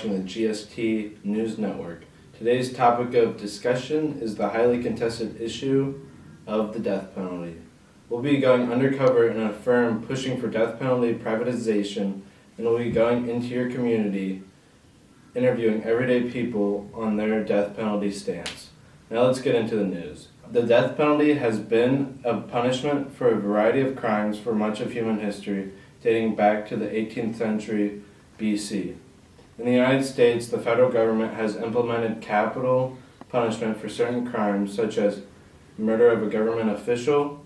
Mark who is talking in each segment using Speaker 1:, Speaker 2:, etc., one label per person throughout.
Speaker 1: watching the GST News Network. Today's topic of discussion is the highly contested issue of the death penalty. We'll be going undercover in a firm pushing for death penalty privatization, and we'll be going into your community, interviewing everyday people on their death penalty stance. Now let's get into the news. The death penalty has been a punishment for a variety of crimes for much of human history, dating back to the 18th century BC. In the United States, the federal government has implemented capital punishment for certain crimes such as murder of a government official,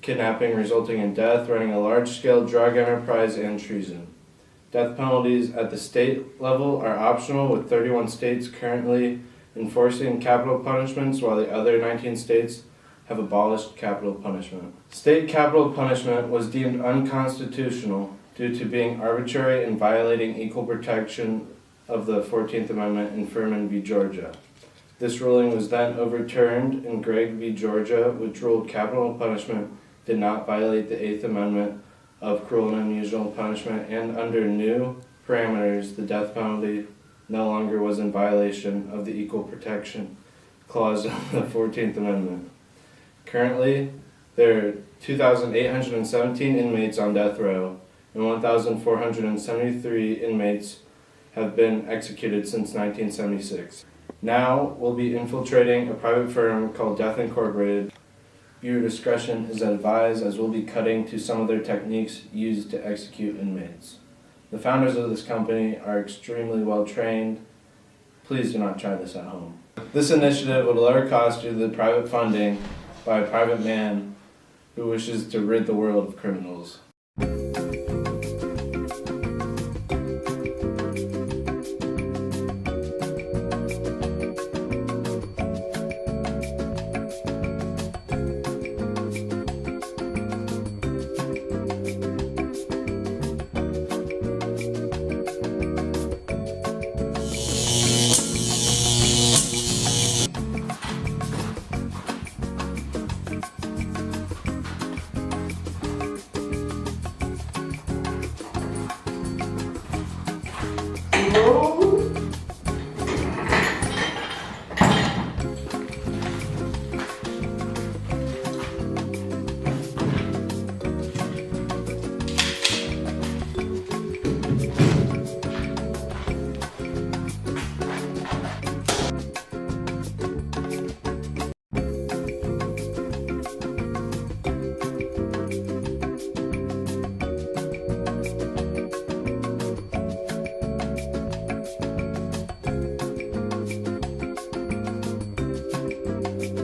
Speaker 1: kidnapping resulting in death, running a large-scale drug enterprise, and treason. Death penalties at the state level are optional, with 31 states currently enforcing capital punishments, while the other 19 states have abolished capital punishment. State capital punishment was deemed unconstitutional due to being arbitrary and violating equal protection of the 14th Amendment in Furman v. Georgia. This ruling was then overturned in Gregg v. Georgia, which ruled capital punishment did not violate the 8th Amendment of cruel and unusual punishment, and under new parameters, the death penalty no longer was in violation of the Equal Protection Clause of the 14th Amendment. Currently, there are 2,817 inmates on death row, and 1,473 inmates have been executed since 1976. Now, we'll be infiltrating a private firm called Death Incorporated. Viewer discretion is advised, as we'll be cutting to some of their techniques used to execute inmates. The founders of this company are extremely well trained. Please do not try this at home. This initiative would lower costs due to the private funding by a private man who wishes to rid the world of criminals.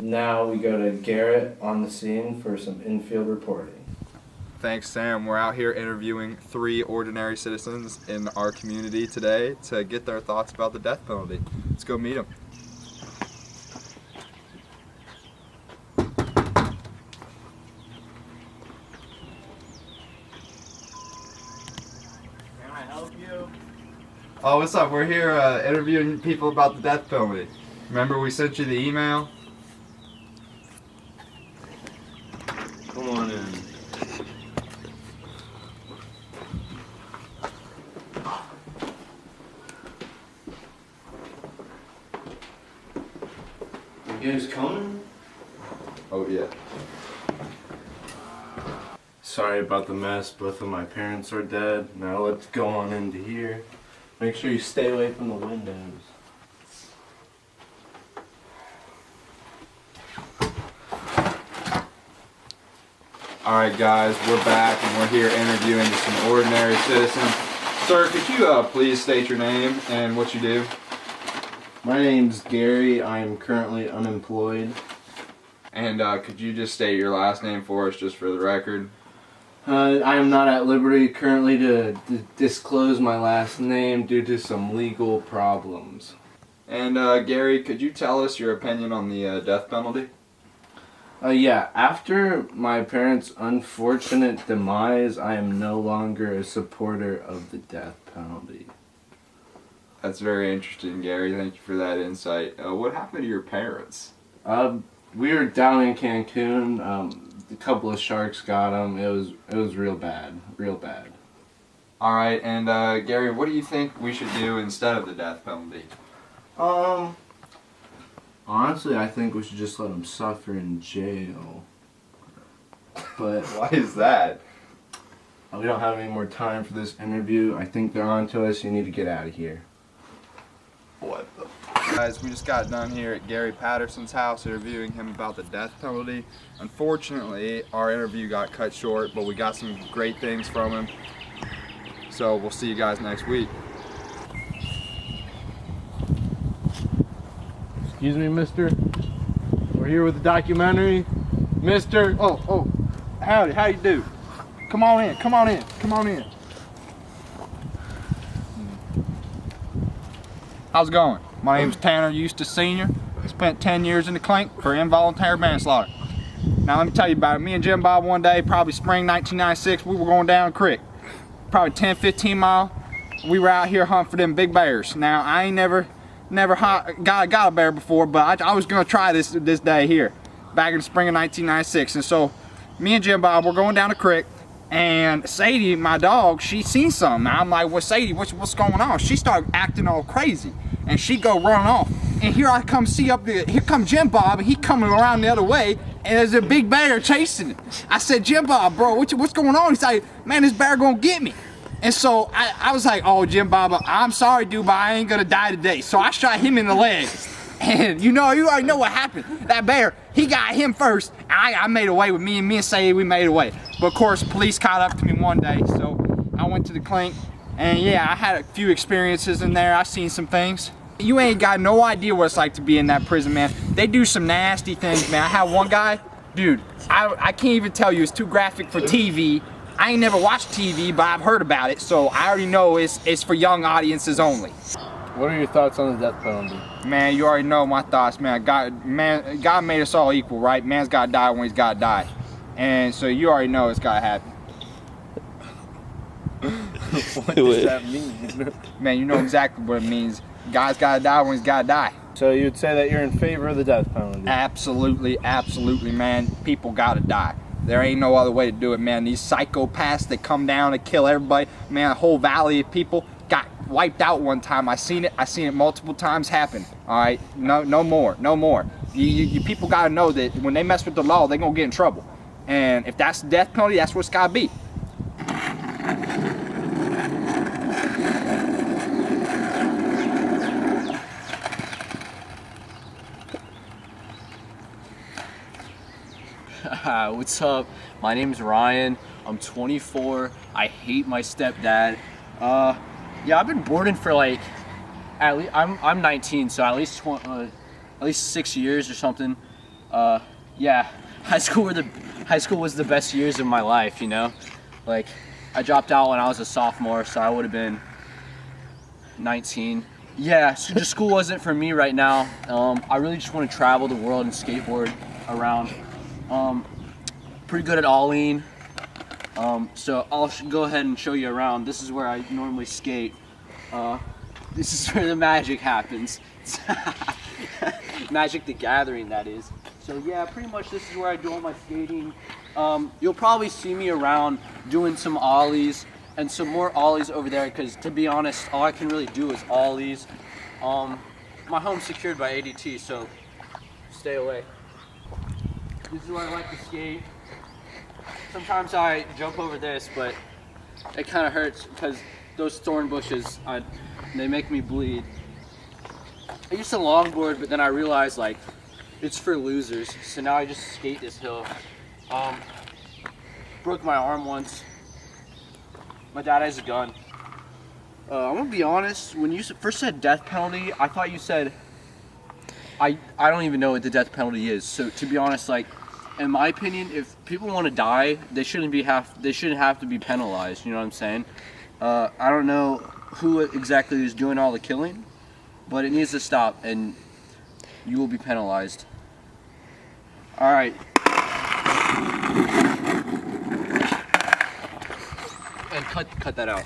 Speaker 1: Now we go to Garrett on the scene for some infield reporting.
Speaker 2: Thanks, Sam. We're out here interviewing 3 ordinary citizens in our community today to get their thoughts about the death penalty. Let's go meet them.
Speaker 3: Can I help you?
Speaker 2: Oh, what's up? We're here interviewing people about the death penalty. Remember we sent you the email?
Speaker 1: Come on in. You guys coming?
Speaker 2: Oh, yeah.
Speaker 1: Sorry about the mess. Both of my parents are dead. Now let's go on into here. Make sure you stay away from the windows.
Speaker 2: Alright guys, we're back and we're here interviewing some ordinary citizens. Sir, could you please state your name and what you do?
Speaker 1: My name's Gary. I am currently unemployed.
Speaker 2: And could you just state your last name for us, just for the record?
Speaker 1: I am not at liberty currently to disclose my last name due to some legal problems.
Speaker 2: And Gary, could you tell us your opinion on the death penalty?
Speaker 1: Yeah, after my parents' unfortunate demise, I am no longer a supporter of the death penalty.
Speaker 2: That's very interesting, Gary. Thank you for that insight. What happened to your parents?
Speaker 1: We were down in Cancun. A couple of sharks got them. It was real bad, real bad.
Speaker 2: All right, and Gary, what do you think we should do instead of the death penalty?
Speaker 1: Honestly, I think we should just let them suffer in jail. But
Speaker 2: Why is that?
Speaker 1: we don't have any more time for this interview. I think they're on to us. You need to get out of here.
Speaker 2: What the? Guys, we just got done here at Gary Patterson's house interviewing him about the death penalty. Unfortunately, our interview got cut short, but we got some great things from him. So we'll see you guys next week.
Speaker 3: Excuse me, mister. We're here with the documentary. Mister.
Speaker 4: Oh, howdy, how you do? Come on in, come on in, come on in. How's it going? My name's Tanner Eustace Sr. Spent 10 years in the clink for involuntary manslaughter. Now let me tell you about it. Me and Jim Bob one day, probably spring 1996, we were going down the creek. Probably 10, 15 mile. We were out here hunting for them big bears. Now I ain't never got a bear before, but I was gonna try this day here, back in the spring of 1996. And so me and Jim Bob were going down the creek, and Sadie, my dog, she seen something. I'm like, well, Sadie, what's going on? She started acting all crazy, and she go running off. And here I come here come Jim Bob, and he coming around the other way, and there's a big bear chasing him. I said, Jim Bob, bro, what's going on? He's like, man, this bear gonna get me. And so I was like, oh, Jim Bob, I'm sorry, dude, but I ain't gonna die today. So I shot him in the legs. And you already know what happened. That bear, he got him first. I made away with me and Sadie, we made away. But of course, police caught up to me one day, so I went to the clink. And yeah, I had a few experiences in there. I seen some things. You ain't got no idea what it's like to be in that prison, man. They do some nasty things, man. I had one guy, dude, I can't even tell you, it's too graphic for TV. I ain't never watched TV, but I've heard about it, so I already know it's for young audiences only.
Speaker 3: What are your thoughts on the death penalty?
Speaker 4: Man, you already know my thoughts, man. God made us all equal, right? Man's gotta die when he's gotta die. And so you already know it's gotta happen.
Speaker 3: What does that mean?
Speaker 4: Man, you know exactly what it means. Guy's gotta die when he's gotta die.
Speaker 3: So you would say that you're in favor of the death penalty?
Speaker 4: Absolutely, absolutely, man. People gotta die. There ain't no other way to do it, man. These psychopaths that come down and kill everybody, man, a whole valley of people got wiped out one time. I seen it multiple times happen. All right, no more. You people gotta know that when they mess with the law, they gonna get in trouble. And if that's the death penalty, that's what it's gotta be.
Speaker 5: What's up? My name's Ryan. I'm 24. I hate my stepdad. Yeah, I've been boarding for like at least I'm 19, so at least 6 years or something. Yeah, high school was the best years of my life. You know, like I dropped out when I was a sophomore, so I would have been 19. Yeah, so just school wasn't for me right now. I really just want to travel the world and skateboard around. Pretty good at ollie. So I'll go ahead and show you around. This is where I normally skate. This is where the magic happens. Magic the Gathering, that is. So yeah, pretty much this is where I do all my skating. You'll probably see me around doing some ollies and some more ollies over there, because to be honest, all I can really do is ollies. My home's secured by ADT, so stay away. This is where I like to skate. Sometimes I jump over this, but it kind of hurts because those thorn bushes, they make me bleed. I used to longboard, but then I realized like it's for losers. So now I just skate this hill. Broke my arm once. My dad has a gun. I'm gonna be honest. When you first said death penalty, I thought you said. I don't even know what the death penalty is. So to be honest, like. In my opinion, if people want to die, they shouldn't have to be penalized. You know what I'm saying? I don't know who exactly is doing all the killing, but it needs to stop, and you will be penalized. All right. And cut that out.